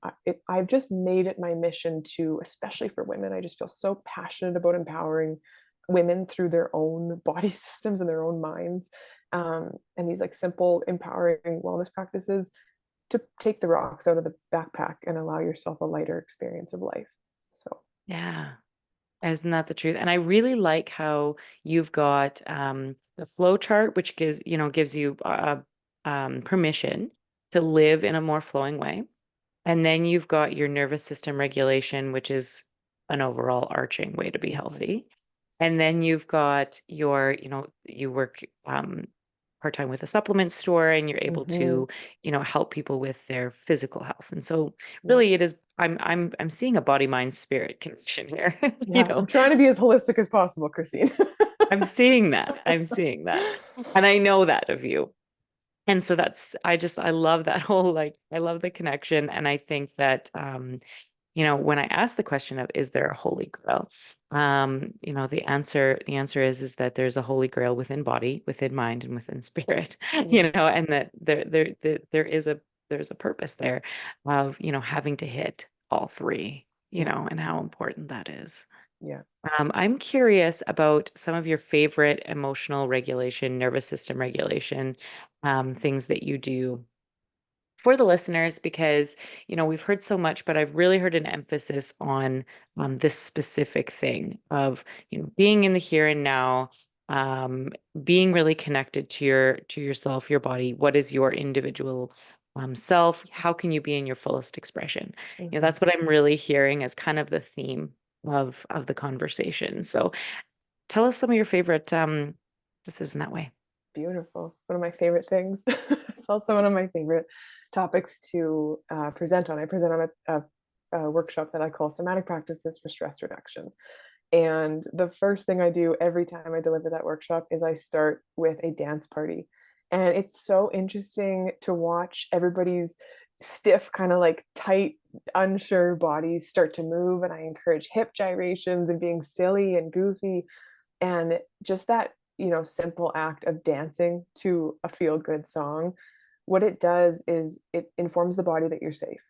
I've just made it my mission to, especially for women, I just feel so passionate about empowering women through their own body systems and their own minds. And these like simple, empowering wellness practices to take the rocks out of the backpack and allow yourself a lighter experience of life. So, Yeah. Isn't that the truth? And I really like how you've got the flow chart, which gives you permission to live in a more flowing way. And then you've got your nervous system regulation, which is an overall arching way to be Mhm. healthy. And then you've got your, you work part-time with a supplement store and you're able Mhm. to, help people with their physical health. And so Yeah. really it is I'm seeing a body, mind, spirit connection here. You Yeah. I'm know, trying to be as holistic as possible, Christine. I'm seeing that. I'm seeing that. And I know that of you. And so I love that whole I love the connection. And I think that when I ask the question of is there a holy grail, the answer is that there's a holy grail within body, within mind, and within spirit, Yeah. and that there's a purpose there of, having to hit all three, Yeah. and how important that is. Yeah. I'm curious about some of your favorite emotional regulation, nervous system regulation, things that you do for the listeners because we've heard so much, but I've really heard an emphasis on this specific thing of being in the here and now, um, being really connected to yourself, your body. What is your individual self? How can you be in your fullest expression? Mhm. That's what I'm really hearing as kind of the theme of the conversation. So tell us some of your favorite this isn't that way. Beautiful. One of my favorite things. It's also one of my favorite topics to present on. I present on a workshop that I call Somatic Practices for Stress Reduction. And the first thing I do every time I deliver that workshop is I start with a dance party. And it's so interesting to watch everybody's stiff, kind of like tight, unsure bodies start to move. And I encourage hip gyrations and being silly and goofy. And just that, simple act of dancing to a feel good song, what it does is it informs the body that you're safe,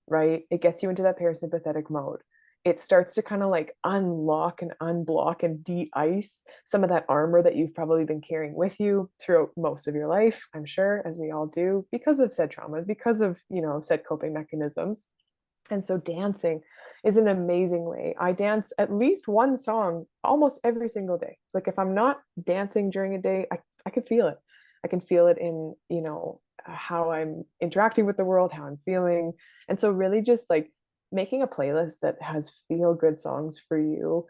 right? It gets you into that parasympathetic mode. It starts to kind of like unlock and unblock and de-ice some of that armor that you've probably been carrying with you throughout most of your life, I'm sure, as we all do, because of said traumas, because of, said coping mechanisms. And so dancing is an amazing way. I dance at least one song almost every single day. Like if I'm not dancing during a day, I can feel it. I can feel it in, how I'm interacting with the world, how I'm feeling. And so really just like making a playlist that has feel good songs for you,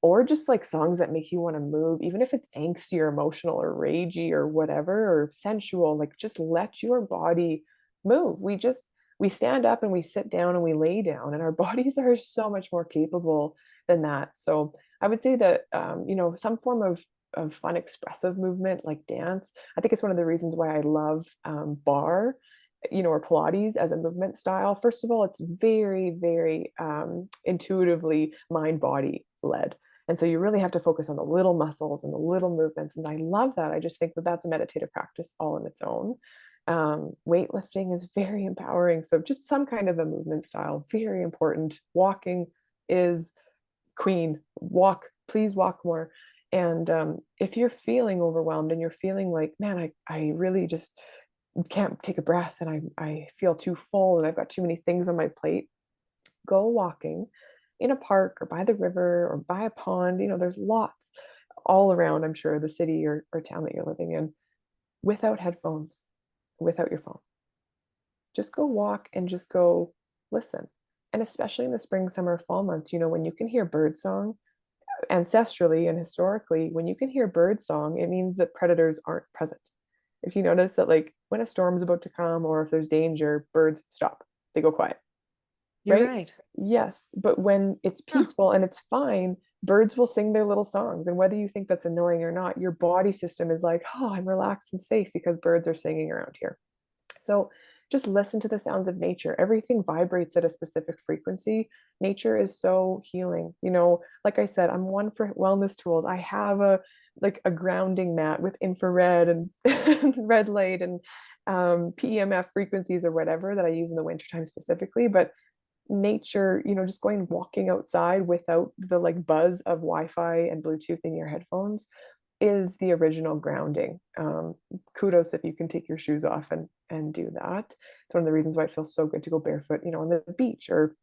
or just like songs that make you want to move, even if it's angsty or emotional or ragey or whatever, or sensual, like just let your body move. We stand up and we sit down and we lay down, and our bodies are so much more capable than that. So I would say that some form of fun expressive movement like dance, I think it's one of the reasons why I love bar, or Pilates as a movement style. First of all, it's very, very intuitively mind body led. And so you really have to focus on the little muscles and the little movements. And I love that. I just think that that's a meditative practice all in its own. Weightlifting is very empowering. So just some kind of a movement style, very important. Walking is queen. Walk, please walk more. And if you're feeling overwhelmed and you're feeling like, man, I really just can't take a breath and I feel too full and I've got too many things on my plate, go walking in a park or by the river or by a pond. There's lots all around, I'm sure, the city or town that you're living in, without headphones, without your phone. Just go walk and just go listen. And especially in the spring, summer, fall months, when you can hear bird song, ancestrally and historically, when you can hear bird song, it means that predators aren't present. If you notice that, like when a storm's about to come or if there's danger, birds stop, they go quiet, You're right? right. Yes. But when it's Huh. peaceful and it's fine, birds will sing their little songs. And whether you think that's annoying or not, your body system is like, oh, I'm relaxed and safe because birds are singing around here. So just listen to the sounds of nature. Everything vibrates at a specific frequency. Nature is so healing. Like I said, I'm one for wellness tools. I have a grounding mat with infrared and red light and PEMF frequencies or whatever that I use in the wintertime specifically. But nature, just going walking outside without the like buzz of Wi-Fi and Bluetooth in your headphones is the original grounding. Kudos if you can take your shoes off and do that. It's one of the reasons why it feels so good to go barefoot, on the beach or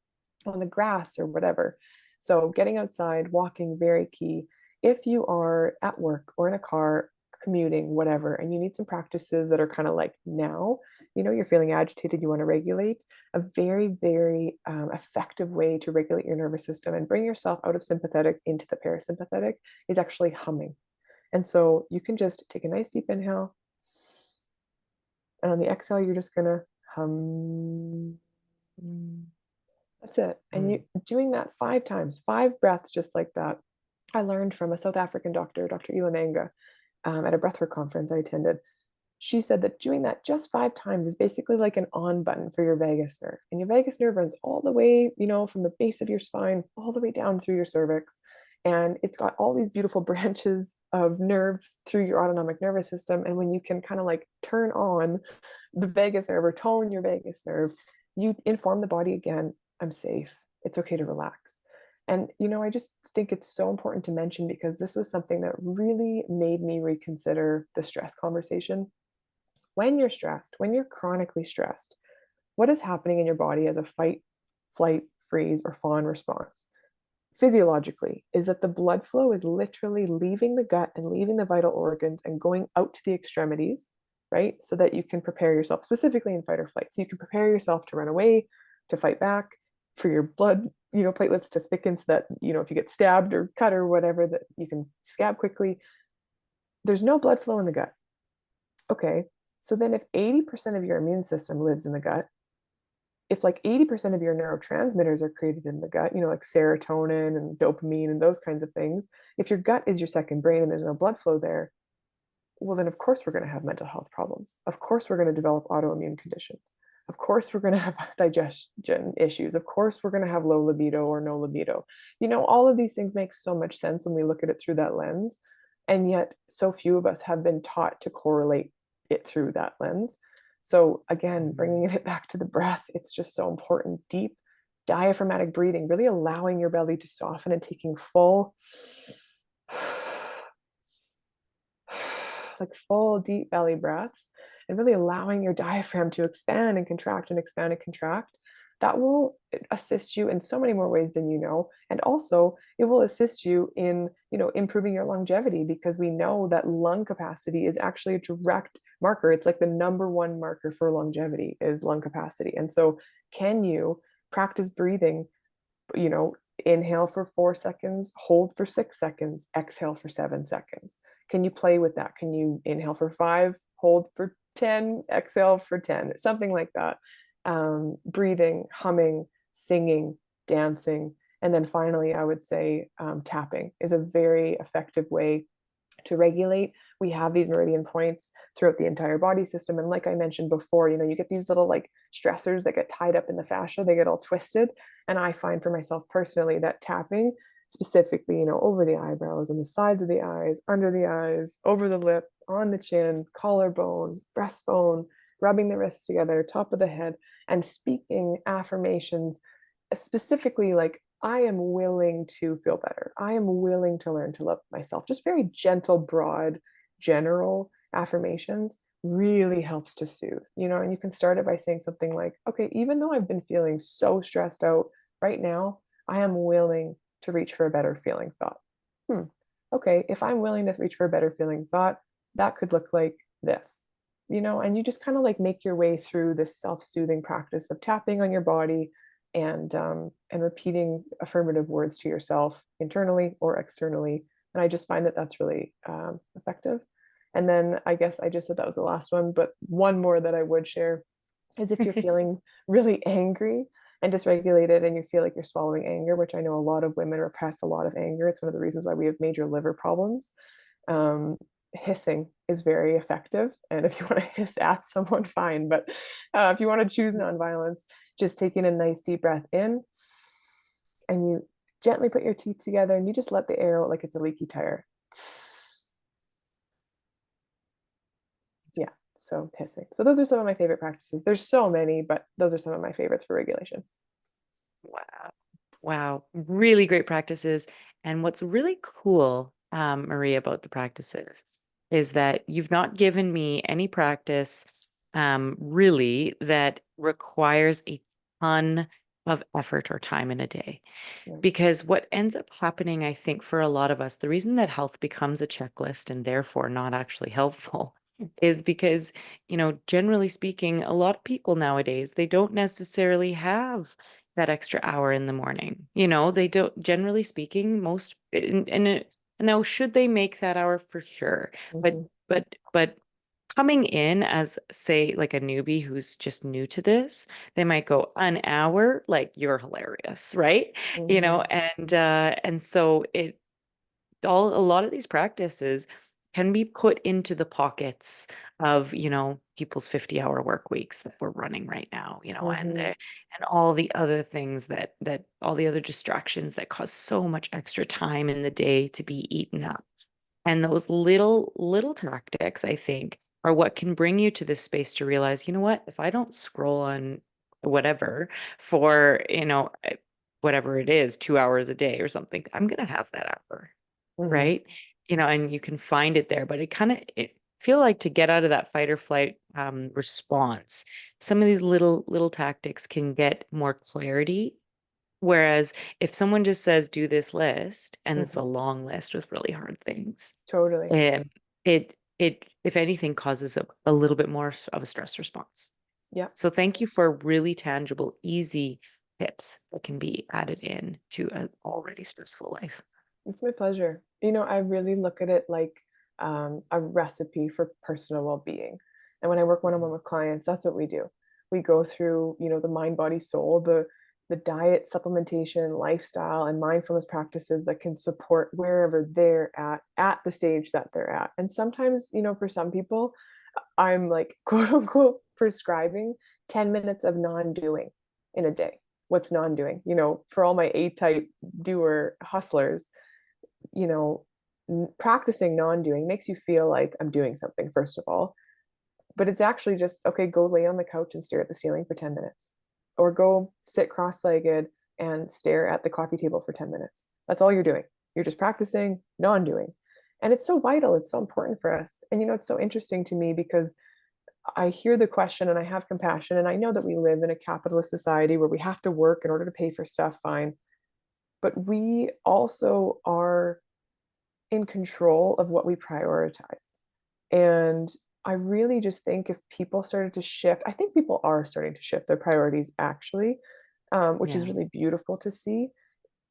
on the grass or whatever. So getting outside, walking, very key. If you are at work or in a car, commuting, whatever, and you need some practices that are kind of like now, you're feeling agitated, you want to regulate, a very, very effective way to regulate your nervous system and bring yourself out of sympathetic into the parasympathetic is actually humming. And so you can just take a nice deep inhale. And on the exhale, you're just going to hum. That's it. And you doing that 5 times, 5 breaths, just like that. I learned from a South African doctor, Dr. Ilamanga, at a breathwork conference I attended. She said that doing that just 5 times is basically like an on button for your vagus nerve. And your vagus nerve runs all the way, from the base of your spine, all the way down through your cervix. And it's got all these beautiful branches of nerves through your autonomic nervous system. And when you can kind of like turn on the vagus nerve or tone your vagus nerve, you inform the body again, I'm safe. It's okay to relax. And, I just think it's so important to mention because this was something that really made me reconsider the stress conversation. When you're stressed, when you're chronically stressed, what is happening in your body as a fight, flight, freeze, or fawn response? Physiologically, is that the blood flow is literally leaving the gut and leaving the vital organs and going out to the extremities, right? So that you can prepare yourself, specifically in fight or flight. So you can prepare yourself to run away, to fight back, for your blood, platelets to thicken so that, if you get stabbed or cut or whatever, that you can scab quickly. There's no blood flow in the gut. Okay, so then if 80% of your immune system lives in the gut, if like 80% of your neurotransmitters are created in the gut, like serotonin and dopamine and those kinds of things, if your gut is your second brain and there's no blood flow there, well, then of course we're going to have mental health problems. Of course we're going to develop autoimmune conditions. Of course we're going to have digestion issues. Of course we're going to have low libido or no libido. All of these things make so much sense when we look at it through that lens. And yet so few of us have been taught to correlate it through that lens. So again, bringing it back to the breath, it's just so important. Deep diaphragmatic breathing, really allowing your belly to soften and taking full, like full deep belly breaths, and really allowing your diaphragm to expand and contract and expand and contract. That will assist you in so many more ways than you know. And also it will assist you in, improving your longevity, because we know that lung capacity is actually a direct marker. It's like the number one marker for longevity is lung capacity. And so can you practice breathing, inhale for 4 seconds, hold for 6 seconds, exhale for 7 seconds? Can you play with that? Can you inhale for 5, hold for 10, exhale for 10, something like that? Breathing, humming, singing, dancing. And then finally, I would say tapping is a very effective way to regulate. We have these meridian points throughout the entire body system. And like I mentioned before, you get these little like stressors that get tied up in the fascia, they get all twisted. And I find for myself personally that tapping specifically, over the eyebrows and the sides of the eyes, under the eyes, over the lip, on the chin, collarbone, breastbone, rubbing the wrists together, top of the head, and speaking affirmations, specifically like, I am willing to feel better. I am willing to learn to love myself. Just very gentle, broad, general affirmations really helps to soothe, and you can start it by saying something like, okay, even though I've been feeling so stressed out right now, I am willing to reach for a better feeling thought. Okay, if I'm willing to reach for a better feeling thought, that could look like this, and you just kind of like make your way through this self-soothing practice of tapping on your body and repeating affirmative words to yourself internally or externally. And I just find that that's really effective. And then I guess I just said that was the last one, but one more that I would share is if you're feeling really angry and dysregulated and you feel like you're swallowing anger, which I know a lot of women repress a lot of anger. It's one of the reasons why we have major liver problems. Hissing is very effective. And if you want to hiss at someone, fine. But if you want to choose nonviolence, just taking a nice deep breath in, and you gently put your teeth together and you just let the air out like it's a leaky tire. Yeah, so hissing. So those are some of my favorite practices. There's so many, but those are some of my favorites for regulation. Wow. Wow. Really great practices. And what's really cool, Maria, about the practices is that you've not given me any practice really that requires a ton of effort or time in a day. Yeah. Because what ends up happening, I think, for a lot of us, the reason that health becomes a checklist and therefore not actually helpful is because, generally speaking, a lot of people nowadays, they don't necessarily have that extra hour in the morning. They don't, generally speaking, most, and now should they make that hour for sure? But, Hmm. but coming in as, say, like a newbie who's just new to this, they might go an hour, like you're hilarious, right? Hmm. And so a lot of these practices can be put into the pockets of people's 50-hour work weeks that we're running right now, Hmm. and all the other things that all the other distractions that cause so much extra time in the day to be eaten up. And those little tactics, I think, are what can bring you to this space to realize, you know what, if I don't scroll on whatever for whatever it is, 2 hours a day or something, I'm gonna have that hour, Hmm. right? And you can find it there, but it feel like, to get out of that fight or flight response, some of these little tactics can get more clarity. Whereas if someone just says, do this list, and it's a Hmm. long list with really hard things, Totally. um, it, if anything, causes a little bit more of a stress response. Yeah. So thank you for really tangible, easy tips that can be added in to an already stressful life. It's my pleasure. I really look at it like a recipe for personal well-being. And when I work one-on-one with clients, that's what we do. We go through, the mind, body, soul, the diet, supplementation, lifestyle, and mindfulness practices that can support wherever they're at the stage that they're at. And sometimes, for some people, I'm like quote unquote prescribing 10 minutes of non-doing in a day. What's non-doing? For all my A-type doer hustlers, you know, practicing non-doing makes you feel like I'm doing something, first of all, but it's actually just, okay, go lay on the couch and stare at the ceiling for 10 minutes, or go sit cross-legged and stare at the coffee table for 10 minutes. That's all you're doing. You're just practicing non-doing. And it's so vital, it's so important for us. And it's so interesting to me because I hear the question and I have compassion, and I know that we live in a capitalist society where we have to work in order to pay for stuff, fine, but we also are in control of what we prioritize. And I really just think if people started to shift, I think people are starting to shift their priorities actually, which is Yeah. really beautiful to see.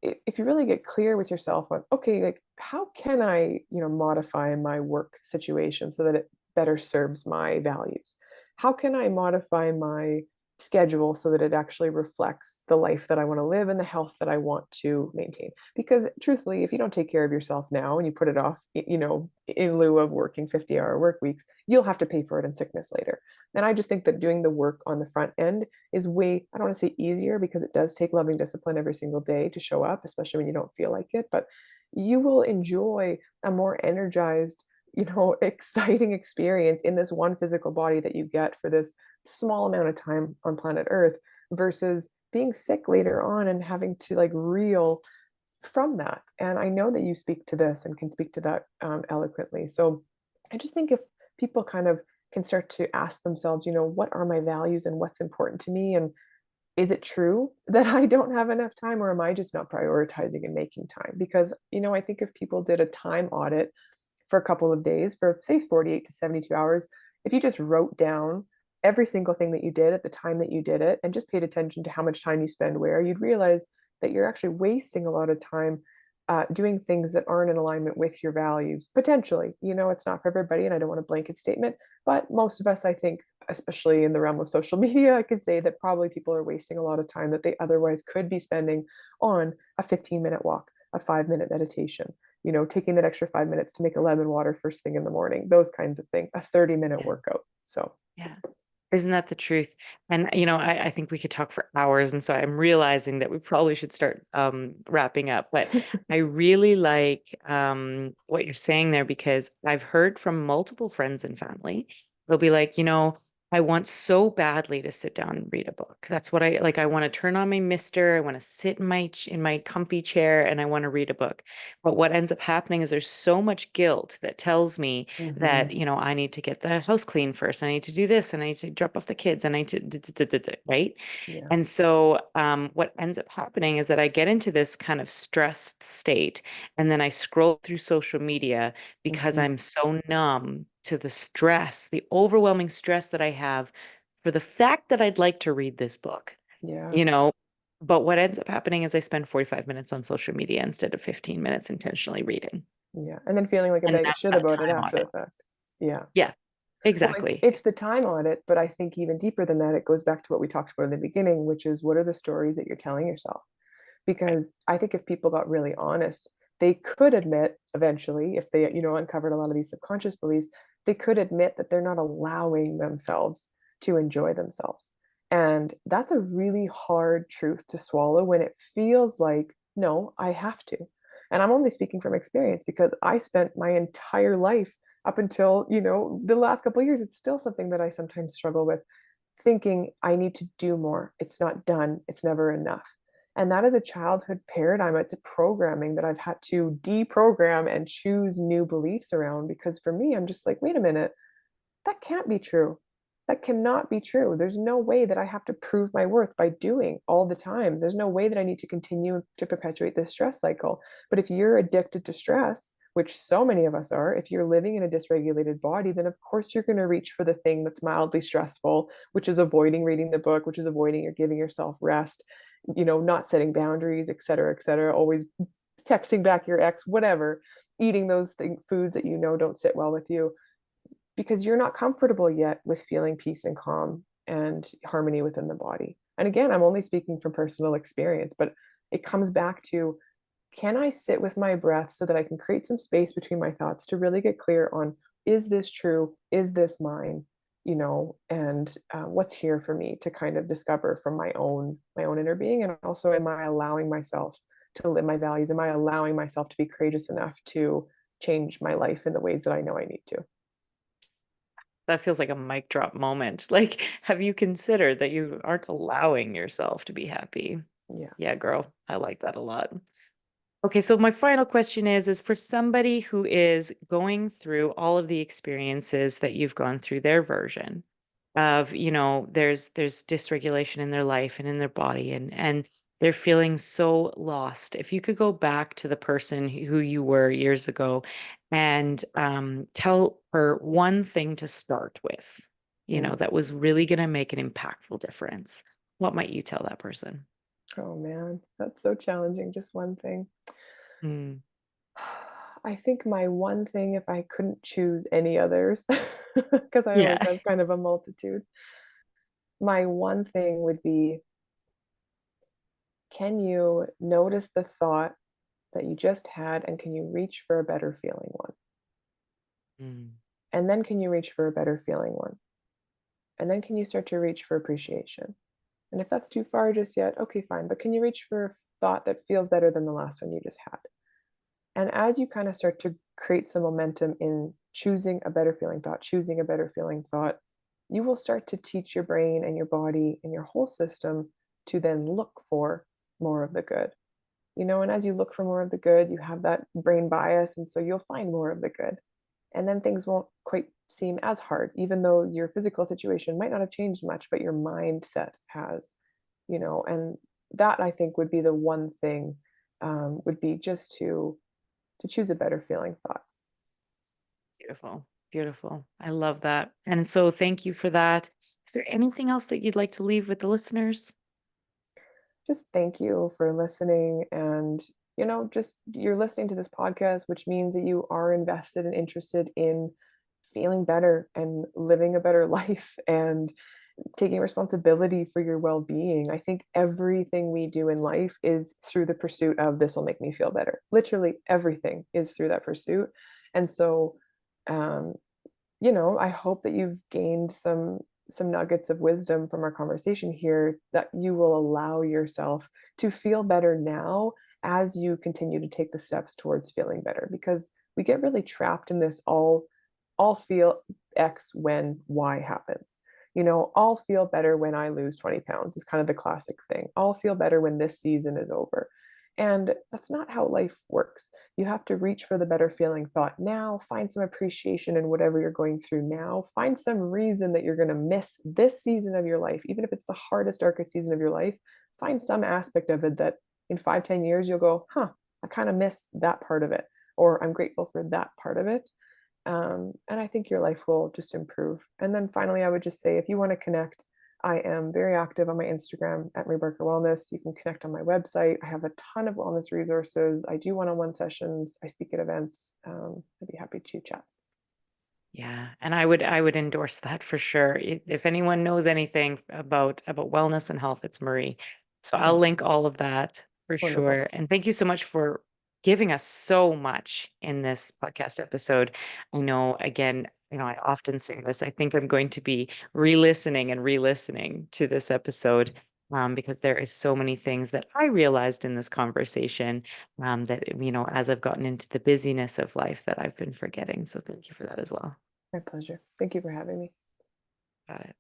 If you really get clear with yourself on, okay, like how can I, modify my work situation so that it better serves my values? How can I modify my schedule so that it actually reflects the life that I want to live and the health that I want to maintain? Because truthfully, if you don't take care of yourself now and you put it off, in lieu of working 50-hour work weeks, you'll have to pay for it in sickness later. And I just think that doing the work on the front end is way, I don't want to say easier because it does take loving discipline every single day to show up, especially when you don't feel like it, but you will enjoy a more energized, exciting experience in this one physical body that you get for this small amount of time on planet Earth versus being sick later on and having to like reel from that. And I know that you speak to this and can speak to that eloquently. So I just think if people kind of can start to ask themselves, what are my values and what's important to me? And is it true that I don't have enough time, or am I just not prioritizing and making time? Because, I think if people did a time audit for a couple of days, for say 48 to 72 hours, if you just wrote down every single thing that you did at the time that you did it and just paid attention to how much time you spend where, you'd realize that you're actually wasting a lot of time doing things that aren't in alignment with your values. Potentially, it's not for everybody, and I don't want a blanket statement, but most of us, I think, especially in the realm of social media, I could say that probably people are wasting a lot of time that they otherwise could be spending on a 15-minute walk, a 5-minute meditation, taking that extra 5 minutes to make a lemon water first thing in the morning, those kinds of things, a 30-minute Yeah. workout. So, Yeah. Isn't that the truth? And I think we could talk for hours, and so I'm realizing that we probably should start wrapping up. But I really like what you're saying there, because I've heard from multiple friends and family. They'll be like, I want so badly to sit down and read a book. That's what I like. I want to turn on my mister. I want to sit in my comfy chair and I want to read a book. But what ends up happening is there's so much guilt that tells me mhm, that, I need to get the house clean first. I need to do this, and I need to drop off the kids, and I need to, right? yeah. And so what ends up happening is that I get into this kind of stressed state, and then I scroll through social media because Mhm, I'm so numb to the stress, the overwhelming stress that I have for the fact that I'd like to read this book, Yeah. you know? But what ends up happening is I spend 45 minutes on social media instead of 15 minutes intentionally reading. Yeah. And then feeling like a And bag of that's shit that about it time after audit. the fact. Yeah. Yeah, Well, exactly. it's the time audit, but I think even deeper than that, it goes back to what we talked about in the beginning, which is what are the stories that you're telling yourself? Right. Because I think if people got really honest, they could admit eventually, if they, uncovered a lot of these subconscious beliefs, they could admit that they're not allowing themselves to enjoy themselves. And that's a really hard truth to swallow when it feels like, no, I have to. And I'm only speaking from experience because I spent my entire life up until, the last couple of years, it's still something that I sometimes struggle with, thinking I need to do more. It's not done. It's never enough. And that is a childhood paradigm. It's a programming that I've had to deprogram and choose new beliefs around because for me, I'm just like, wait a minute, that can't be true. That cannot be true. There's no way that I have to prove my worth by doing all the time. There's no way that I need to continue to perpetuate this stress cycle. But if you're addicted to stress, which so many of us are, if you're living in a dysregulated body, then of course you're going to reach for the thing that's mildly stressful, which is avoiding reading the book, which is avoiding or giving yourself rest, not setting boundaries, et cetera, always texting back your ex, whatever, eating those foods that don't sit well with you because you're not comfortable yet with feeling peace and calm and harmony within the body. And again, I'm only speaking from personal experience, but it comes back to, can I sit with my breath so that I can create some space between my thoughts to really get clear on, is this true? Is this mine? And what's here for me to kind of discover from my own inner being, and also, am I allowing myself to live my values? Am I allowing myself to be courageous enough to change my life in the ways that I know I need to? That feels like a mic drop moment. Like, have you considered that you aren't allowing yourself to be happy? Yeah. Yeah, girl, I like that a lot. Okay, so my final question is for somebody who is going through all of the experiences that you've gone through, their version of, there's dysregulation in their life and in their body, and they're feeling so lost. If you could go back to the person who you were years ago and tell her one thing to start with, Mm. that was really going to make an impactful difference, what might you tell that person? Oh man, that's so challenging. Just one thing. Mm, I think my one thing, if I couldn't choose any others, because I always yeah. have kind of a multitude, my one thing would be, can you notice the thought that you just had and can you reach for a better feeling one? Mm, And then can you reach for a better feeling one? And then can you start to reach for appreciation? And if that's too far just yet, okay, fine. But can you reach for a thought that feels better than the last one you just had? And as you kind of start to create some momentum in choosing a better feeling thought, choosing a better feeling thought, you will start to teach your brain and your body and your whole system to then look for more of the good. And as you look for more of the good, you have that brain bias. And so you'll find more of the good. And then things won't quite seem as hard, even though your physical situation might not have changed much, but your mindset has. And that I think would be the one thing, would be just to choose a better feeling thought. beautiful. Beautiful. I love that. And so thank you for that. Is there anything else that you'd like to leave with the listeners? Just thank you for listening. And, just you're listening to this podcast, which means that you are invested and interested in feeling better and living a better life and taking responsibility for your well being. I think everything we do in life is through the pursuit of, this will make me feel better. Literally everything is through that pursuit. And so, um, I hope that you've gained some nuggets of wisdom from our conversation here, that you will allow yourself to feel better now as you continue to take the steps towards feeling better, because we get really trapped in this, all feel X when Y happens. I'll feel better when I lose 20 pounds is kind of the classic thing. I'll feel better when this season is over. And that's not how life works. You have to reach for the better feeling thought now, find some appreciation in whatever you're going through now, find some reason that you're going to miss this season of your life, even if it's the hardest, darkest season of your life. Find some aspect of it that in 5, 10 years you'll go, huh, I kind of miss that part of it, or I'm grateful for that part of it. And I think your life will just improve. And then finally, I would just say if you want to connect, I am very active on my Instagram at Ray Barker Wellness. You can connect on my website. I have a ton of wellness resources. I do one-on-one sessions. I speak at events. I'd be happy to chat. Yeah, and I would endorse that for sure. If anyone knows anything about wellness and health, it's Marie. So I'll Thank you. link all of that for Wonderful. sure. And thank you so much for giving us so much in this podcast episode. I know, again, I often say this. I think I'm going to be re-listening and re-listening to this episode, because there is so many things that I realized in this conversation, that, as I've gotten into the busyness of life, that I've been forgetting. So thank you for that as well. My pleasure. Thank you for having me. Got it.